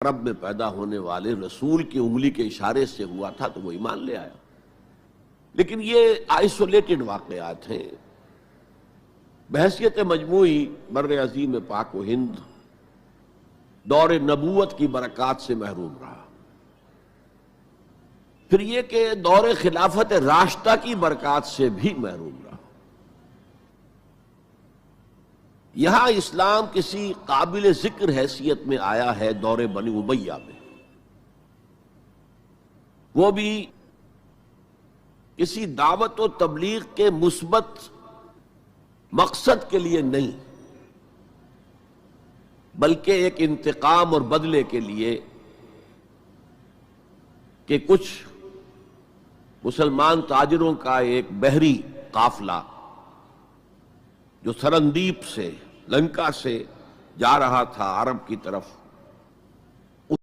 عرب میں پیدا ہونے والے رسول کی انگلی کے اشارے سے ہوا تھا تو وہ ایمان لے آیا. لیکن یہ آئسولیٹڈ واقعات ہیں. بحیثیت مجموعی بر عظیم پاک و ہند دور نبوت کی برکات سے محروم رہا. پھر یہ کہ دور خلافت راشدہ کی برکات سے بھی محروم رہا. یہاں اسلام کسی قابل ذکر حیثیت میں آیا ہے دور بنی امیہ میں، وہ بھی کسی دعوت و تبلیغ کے مثبت مقصد کے لیے نہیں، بلکہ ایک انتقام اور بدلے کے لیے کہ کچھ مسلمان تاجروں کا ایک بحری قافلہ جو سرندیپ سے لنکا سے جا رہا تھا عرب کی طرف،